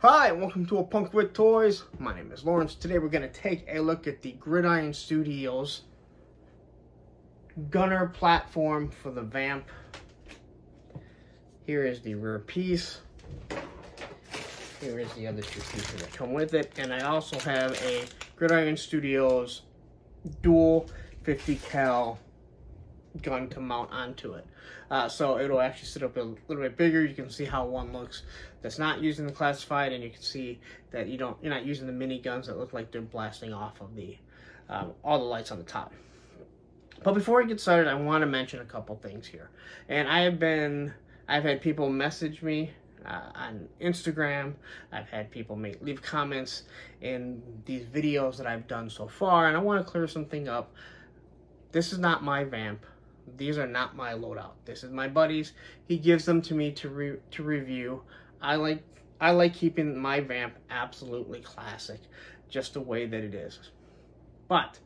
Hi, and welcome to A Punk with Toys. My name is Lawrence. Today we're going to take a look at the Gridiron Studios gunner platform for the Vamp. Here is the rear piece. Here is the other two pieces that come with it. And I also have a Gridiron Studios dual 50 cal gun to mount onto it. So it'll actually sit up a little bit bigger. You can see how one looks that's not using the classified, and you can see that you're not using the mini guns that look like they're blasting off of the all the lights on the top. But before we get started, I want to mention a couple things here. And I've had people message me on Instagram. I've had people leave comments in these videos that I've done so far, and I want to clear something up. This is not my Vamp. These are not my loadout. This is my buddy's. He gives them to me to review. I like keeping my Vamp absolutely classic, just the way that it is. But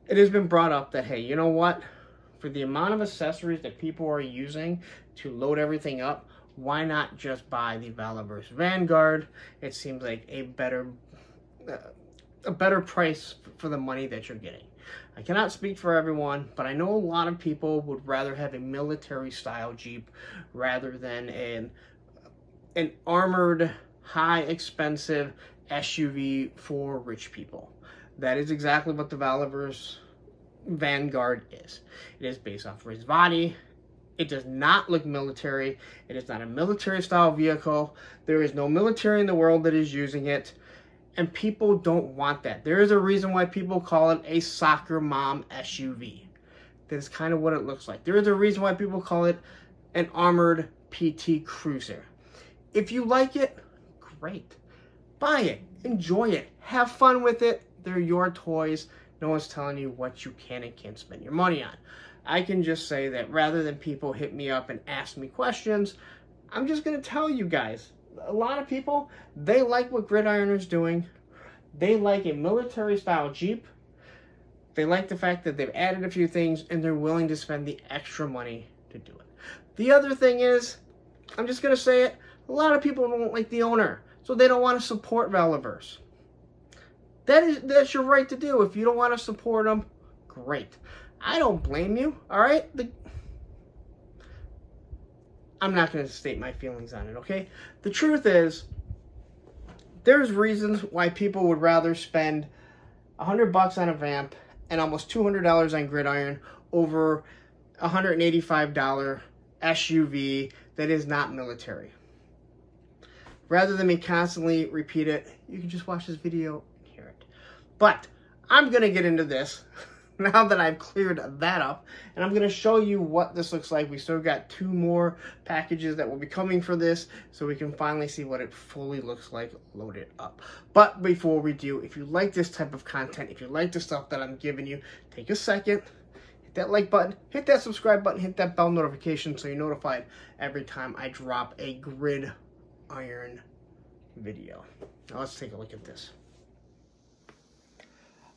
it has been brought up that, hey, you know what? For the amount of accessories that people are using to load everything up, why not just buy the Valorverse Vanguard? It seems like a better price for the money that you're getting. I cannot speak for everyone, but I know a lot of people would rather have a military-style Jeep rather than an armored, high-expensive SUV for rich people. That is exactly what the Valorverse Vanguard is. It is based off his body. It does not look military. It is not a military-style vehicle. There is no military in the world that is using it. And people don't want that. There is a reason why people call it a soccer mom SUV. That is kind of what it looks like. There is a reason why people call it an armored PT cruiser. If you like it, great. Buy it. Enjoy it. Have fun with it. They're your toys. No one's telling you what you can and can't spend your money on. I can just say that rather than people hit me up and ask me questions, I'm just going to tell you guys. A lot of people, they like what Gridiron is doing. They like a military-style Jeep. They like the fact that they've added a few things, and they're willing to spend the extra money to do it. The other thing is, I'm just going to say it, a lot of people don't like the owner, so they don't want to support Valorverse. That's your right to do. If you don't want to support them, great. I don't blame you, all right? I'm not going to state my feelings on it, okay? The truth is, there's reasons why people would rather spend $100 on a Vamp and almost $200 on Gridiron over a $185 SUV that is not military. Rather than me constantly repeat it, you can just watch this video and hear it. But I'm going to get into this now that I've cleared that up, and I'm going to show you what this looks like. We still got 2 more packages that will be coming for this, so we can finally see what it fully looks like loaded up. But before we do, if you like this type of content, if you like the stuff that I'm giving you, take a second, hit that like button, hit that subscribe button, hit that bell notification so you're notified every time I drop a Gridiron video. Now let's take a look at this.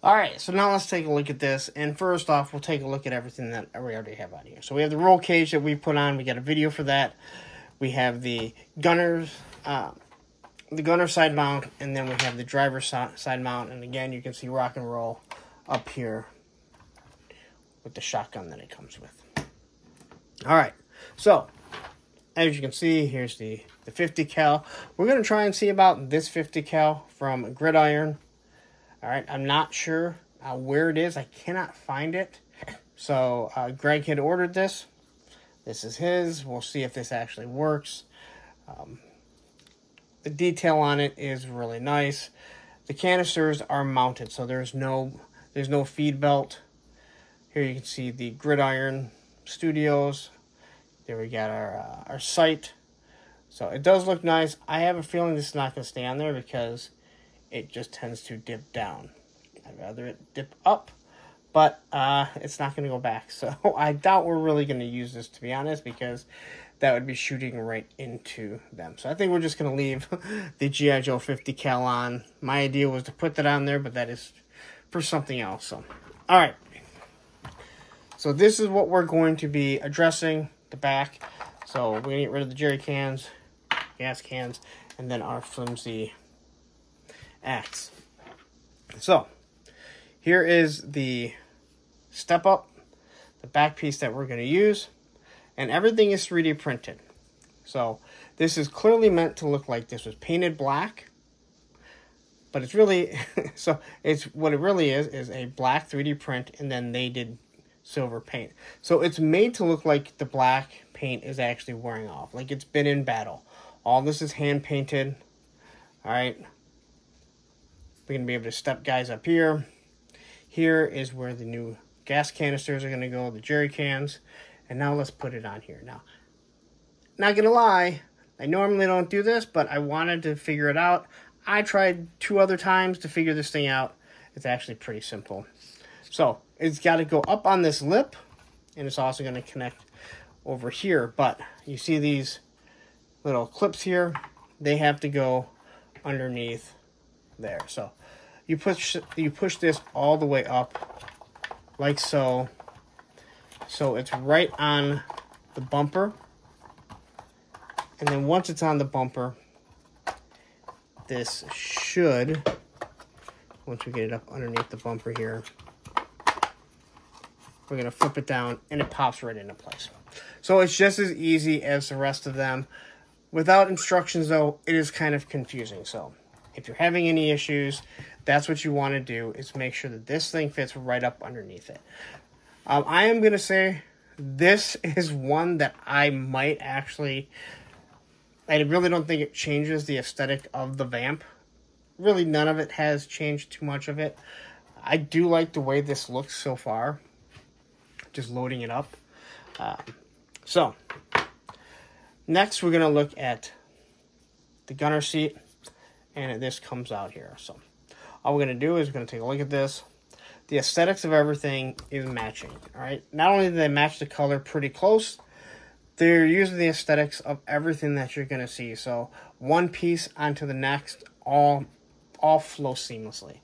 Alright, so now let's take a look at this, and first off, we'll take a look at everything that we already have on here. So we have the roll cage that we put on, we got a video for that. We have the gunner side mount, and then we have the driver side mount, and again, you can see rock and roll up here with the shotgun that it comes with. Alright, so, as you can see, here's the 50 cal. We're going to try and see about this 50 cal from Gridiron. All right, I'm not sure where it is. I cannot find it. So Greg had ordered this. This is his. We'll see if this actually works. The detail on it is really nice. The canisters are mounted, so there's no feed belt. Here you can see the Gridiron Studios. There we got our sight. So it does look nice. I have a feeling this is not going to stay on there because it just tends to dip down. I'd rather it dip up, but it's not going to go back. So I doubt we're really going to use this, to be honest, because that would be shooting right into them. So I think we're just going to leave the GI Joe 50 cal on. My idea was to put that on there, but that is for something else. So, all right. So this is what we're going to be addressing, the back. So we're going to get rid of the jerry cans, gas cans, and then our flimsy axe. So here is the step up, the back piece that we're going to use, and everything is 3D printed. So this is clearly meant to look like this was painted black, but it's really, so it's what it really is a black 3D print, and then they did silver paint. So it's made to look like the black paint is actually wearing off, like it's been in battle. All this is hand painted. All right. We're going to be able to step guys up here. Here is where the new gas canisters are going to go, the jerry cans. And now let's put it on here. Now, not going to lie, I normally don't do this, but I wanted to figure it out. I tried 2 other times to figure this thing out. It's actually pretty simple. So it's got to go up on this lip, and it's also going to connect over here. But you see these little clips here? They have to go underneath there. So you push this all the way up like so. So it's right on the bumper. And then once it's on the bumper, this should, once we get it up underneath the bumper here, we're going to flip it down and it pops right into place. So it's just as easy as the rest of them. Without instructions though, it is kind of confusing. So if you're having any issues, that's what you want to do, is make sure that this thing fits right up underneath it. I am going to say this is one that I might actually, I really don't think it changes the aesthetic of the Vamp. Really, none of it has changed too much of it. I do like the way this looks so far, just loading it up. So, next we're going to look at the gunner seat, and this comes out here. So all we're going to do is we're going to take a look at this. The aesthetics of everything is matching, all right? Not only do they match the color pretty close, they're using the aesthetics of everything that you're going to see. So one piece onto the next, all flow seamlessly.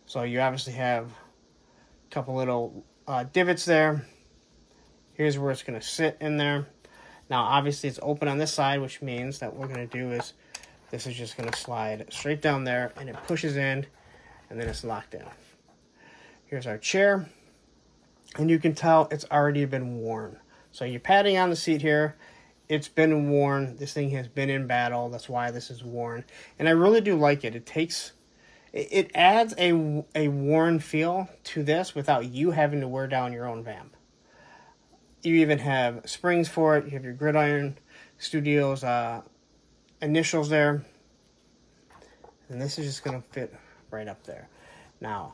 So you obviously have a couple little divots there. Here's where it's going to sit in there. Now, obviously, it's open on this side, which means that what we're going to do is this is just going to slide straight down there, and it pushes in, and then it's locked in. Here's our chair, and you can tell it's already been worn. So you're padding on the seat here. It's been worn. This thing has been in battle. That's why this is worn. And I really do like it. It adds a worn feel to this without you having to wear down your own Vamp. You even have springs for it. You have your Gridiron Studios initials there. And this is just going to fit right up there. Now,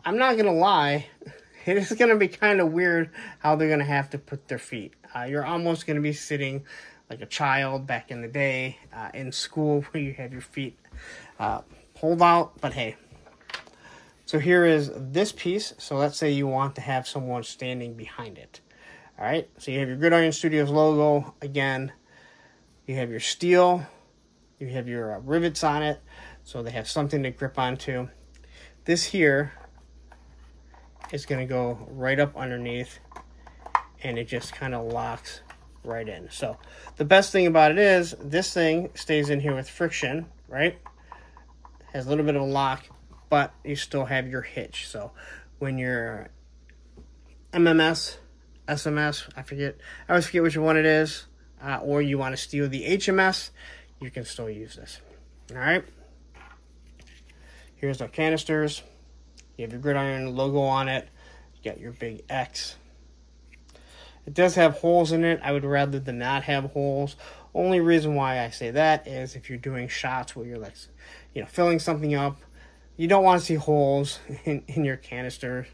I'm not going to lie. It is going to be kind of weird how they're going to have to put their feet. You're almost going to be sitting like a child back in the day in school where you have your feet pulled out. But hey, so here is this piece. So let's say you want to have someone standing behind it. All right, so you have your Gridiron Studios logo. Again, you have your steel. You have your rivets on it, so they have something to grip onto. This here is going to go right up underneath, and it just kind of locks right in. So the best thing about it is this thing stays in here with friction, right? Has a little bit of a lock, but you still have your hitch. So when you're MMS, SMS, I always forget which one it is, or you want to steal the HMS, you can still use this. All right. Here's our canisters. You have your Gridiron logo on it. You got your big X. It does have holes in it. I would rather than not have holes. Only reason why I say that is if you're doing shots where you're like, filling something up, you don't want to see holes in your canister.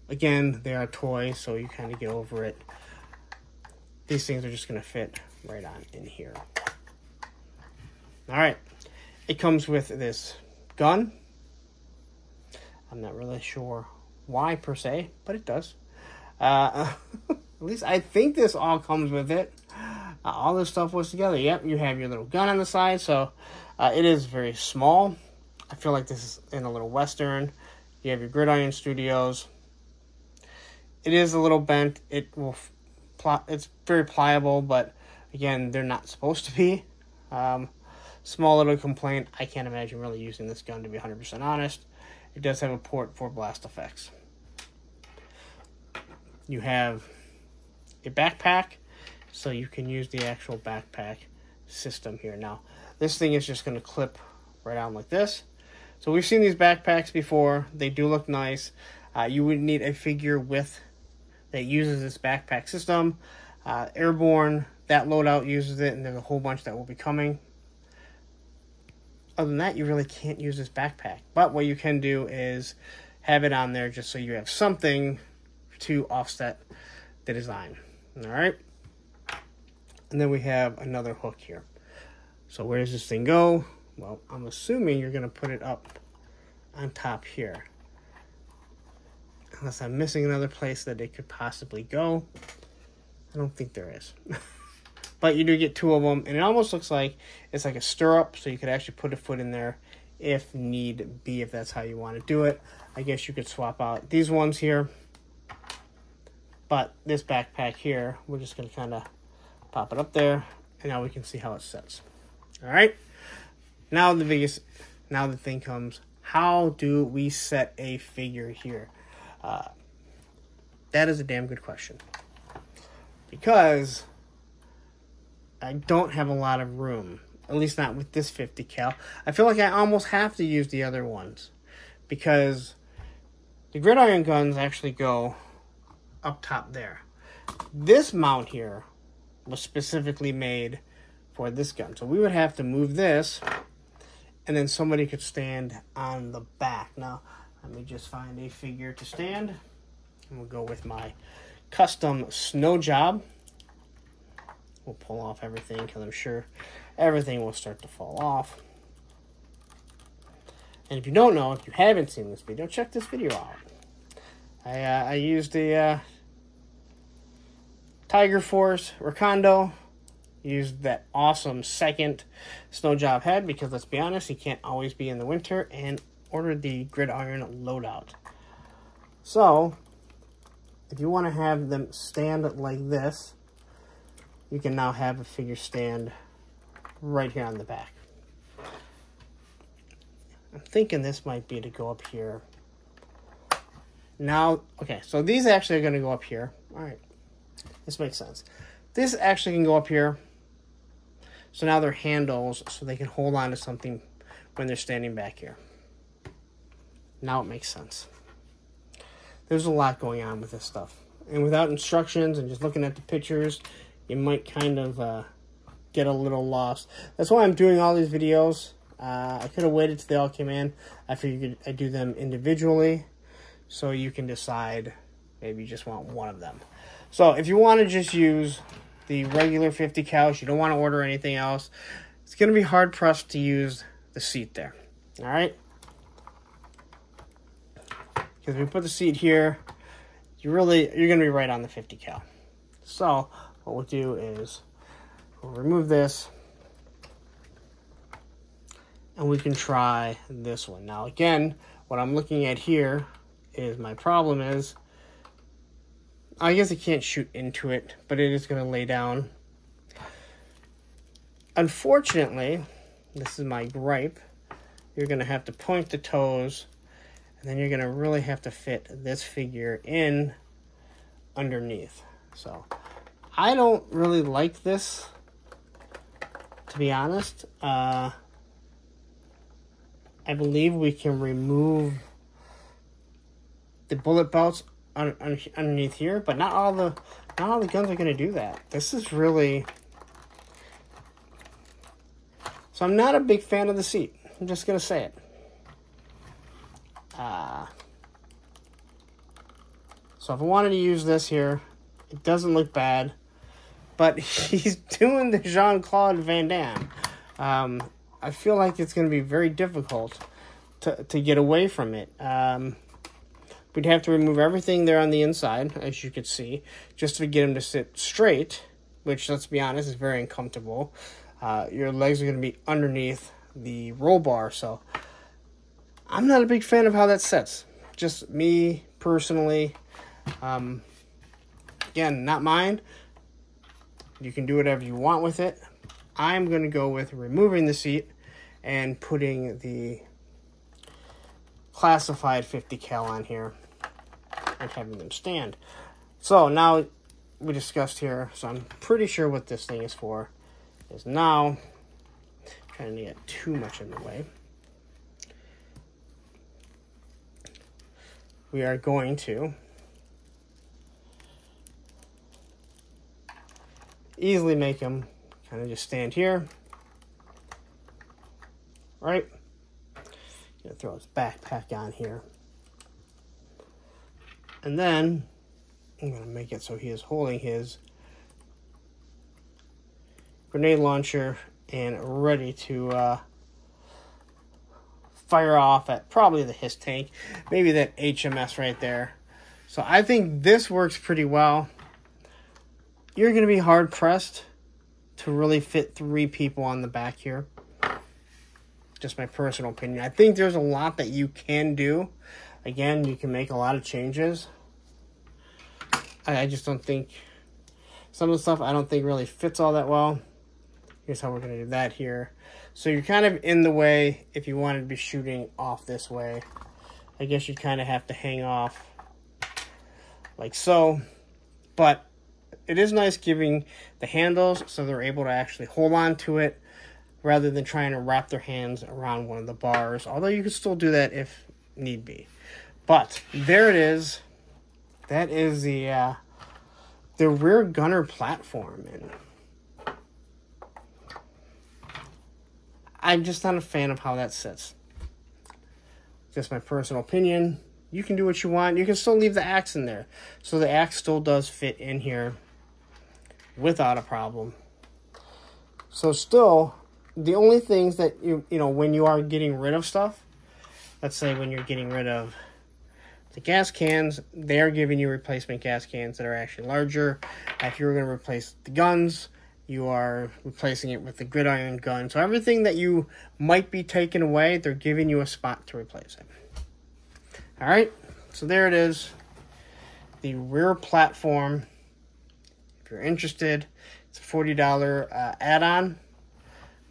Again, they are toys, so you kind of get over it. These things are just going to fit right on in here. All right. It comes with this gun. I'm not really sure why per se, but it does. At least I think this all comes with it. All this stuff was together. Yep, you have your little gun on the side, so it is very small. I feel like this is in a little Western. You have your Gridiron Studios. It is a little bent. It's very pliable, but again, they're not supposed to be. Small little complaint. I can't imagine really using this gun, to be 100% honest. It does have a port for blast effects. You have a backpack, so you can use the actual backpack system here. Now, this thing is just going to clip right on like this. So we've seen these backpacks before. They do look nice. You would need a figure with that uses this backpack system. Airborne, that loadout uses it, and there's a whole bunch that will be coming. Other than that, you really can't use this backpack. But what you can do is have it on there just so you have something to offset the design. All right. And then we have another hook here. So where does this thing go? Well, I'm assuming you're going to put it up on top here. Unless I'm missing another place that it could possibly go. I don't think there is. But you do get two of them, and it almost looks like it's like a stirrup, so you could actually put a foot in there if need be, if that's how you want to do it. I guess you could swap out these ones here. But this backpack here, we're just going to kind of pop it up there, and now we can see how it sets. All right. Now the thing comes, how do we set a figure here? That is a damn good question. Because I don't have a lot of room, at least not with this 50 cal. I feel like I almost have to use the other ones because the Gridiron guns actually go up top there. This mount here was specifically made for this gun. So we would have to move this, and then somebody could stand on the back. Now, let me just find a figure to stand. And we'll go with my custom snow job. We'll pull off everything because I'm sure everything will start to fall off. And if you don't know, if you haven't seen this video, check this video out. I used a Tiger Force Recondo. Used that awesome second snow job head because, let's be honest, he can't always be in the winter, and ordered the Gridiron loadout. So, if you want to have them stand like this, you can now have a figure stand right here on the back. I'm thinking this might be to go up here. Now, okay, so these actually are going to go up here. All right, this makes sense. This actually can go up here. So now they're handles, so they can hold on to something when they're standing back here. Now it makes sense. There's a lot going on with this stuff. And without instructions and just looking at the pictures, you might kind of get a little lost. That's why I'm doing all these videos. I could have waited till they all came in. I figured I'd do them individually, so you can decide maybe you just want one of them. So if you want to just use the regular 50 cal, you don't want to order anything else, it's going to be hard pressed to use the seat there. All right? Because if we put the seat here, you're going to be right on the 50 cal. So what we'll do is we'll remove this, and we can try this one. Now again, what I'm looking at here is my problem is, I guess I can't shoot into it, but it is going to lay down. Unfortunately, this is my gripe, you're going to have to point the toes, and then you're going to really have to fit this figure in underneath. So I don't really like this, to be honest. I believe we can remove the bullet belts underneath here, but not all the guns are going to do that. This is really... So I'm not a big fan of the seat. I'm just going to say it. So if I wanted to use this here, it doesn't look bad, but he's doing the Jean-Claude Van Damme. I feel like it's going to be very difficult to get away from it. We'd have to remove everything there on the inside, as you could see, just to get him to sit straight, which, let's be honest, is very uncomfortable. Your legs are going to be underneath the roll bar, so I'm not a big fan of how that sits. Just me, personally. Again, not mine. You can do whatever you want with it. I'm going to go with removing the seat and putting the classified 50 cal on here and having them stand. So now we discussed here, so I'm pretty sure what this thing is for, is now, trying to get too much in the way, we are going to easily make them kind of just stand here, right? Gonna throw his backpack on here, and then I'm gonna make it so he is holding his grenade launcher and ready to fire off at probably the HISS tank, maybe that HMS right there. So I think this works pretty well. You're going to be hard pressed to really fit 3 people on the back here. Just my personal opinion. I think there's a lot that you can do. Again, you can make a lot of changes. I just don't think, some of the stuff I don't think really fits all that well. Here's how we're going to do that here. So you're kind of in the way if you wanted to be shooting off this way. I guess you kind of have to hang off like so. But it is nice giving the handles so they're able to actually hold on to it rather than trying to wrap their hands around one of the bars. Although you can still do that if need be. But there it is. That is the rear gunner platform. And I'm just not a fan of how that sits. Just my personal opinion. You can do what you want. You can still leave the axe in there. So the axe still does fit in here without a problem. So still, the only things that you know, when you are getting rid of stuff, let's say when you're getting rid of the gas cans, they're giving you replacement gas cans that are actually larger. If you were going to replace the guns, you are replacing it with the Gridiron gun. So everything that you might be taking away, they're giving you a spot to replace it. All right, so there it is. The rear platform. If you're interested, it's a $40 add-on.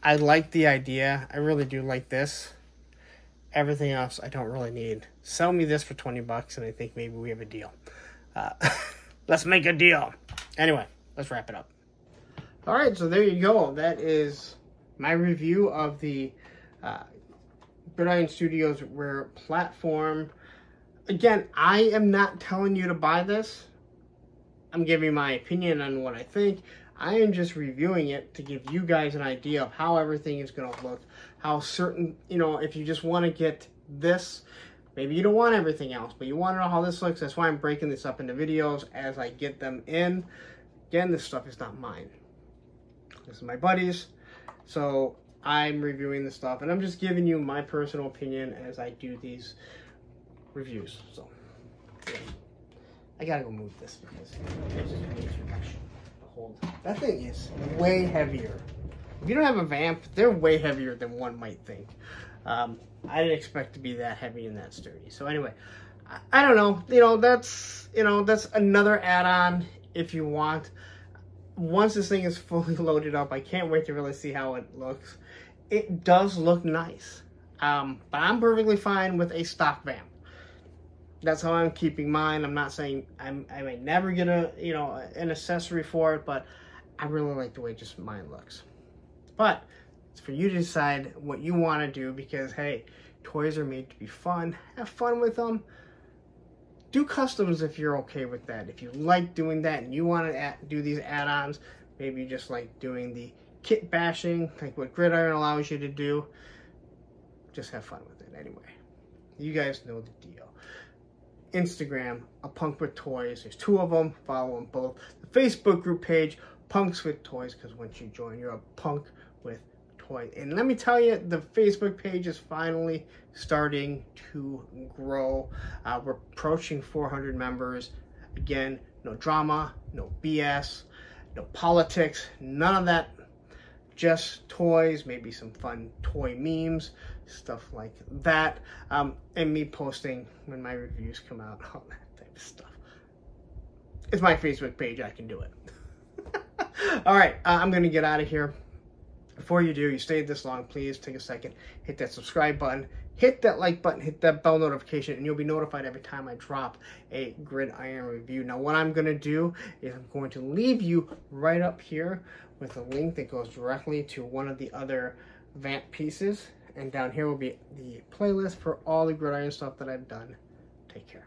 I like the idea. I really do like this. Everything else I don't really need. Sell me this for 20 bucks and I think maybe we have a deal. Let's make a deal. Anyway, let's wrap it up. All right, so there you go. That is my review of the Gridiron Studios rear platform. Again, I am not telling you to buy this. I'm giving my opinion on what I think. I am just reviewing it to give you guys an idea of how everything is going to look. How certain, you know, if you just want to get this, maybe you don't want everything else, but you want to know how this looks. That's why I'm breaking this up into videos as I get them in. Again, this stuff is not mine. This is my buddy's. So I'm reviewing this stuff, and I'm just giving you my personal opinion as I do these reviews. So, yeah. I gotta go move this because it's just way too much to hold. That thing is way heavier. If you don't have a Vamp, they're way heavier than one might think. I didn't expect to be that heavy and that sturdy. So anyway, I don't know. That's another add-on if you want. Once this thing is fully loaded up, I can't wait to really see how it looks. It does look nice. But I'm perfectly fine with a stock Vamp. That's how I'm keeping mine. I'm not saying I might never get an accessory for it, but I really like the way just mine looks. But it's for you to decide what you want to do because, hey, toys are made to be fun. Have fun with them. Do customs if you're okay with that. If you like doing that and you want to do these add-ons, maybe you just like doing the kit bashing, like what Gridiron allows you to do. Just have fun with it anyway. You guys know the deal. Instagram, A Punk with Toys. There's 2 of them. Follow them both. The Facebook group page, Punks with Toys, because once you join, you're a punk with toys. And let me tell you, the Facebook page is finally starting to grow. We're approaching 400 members. Again, no drama, no BS, no politics, none of that. Just toys, maybe some fun toy memes, stuff like that, and me posting when my reviews come out, all that type of stuff. It's my Facebook page, I can do it. All right, I'm going to get out of here. Before you do, you stayed this long, please take a second, hit that subscribe button, hit that like button, hit that bell notification, and you'll be notified every time I drop a Gridiron review. Now, what I'm going to do is I'm going to leave you right up here with a link that goes directly to one of the other Vamp pieces, and down here will be the playlist for all the Gridiron stuff that I've done. Take care.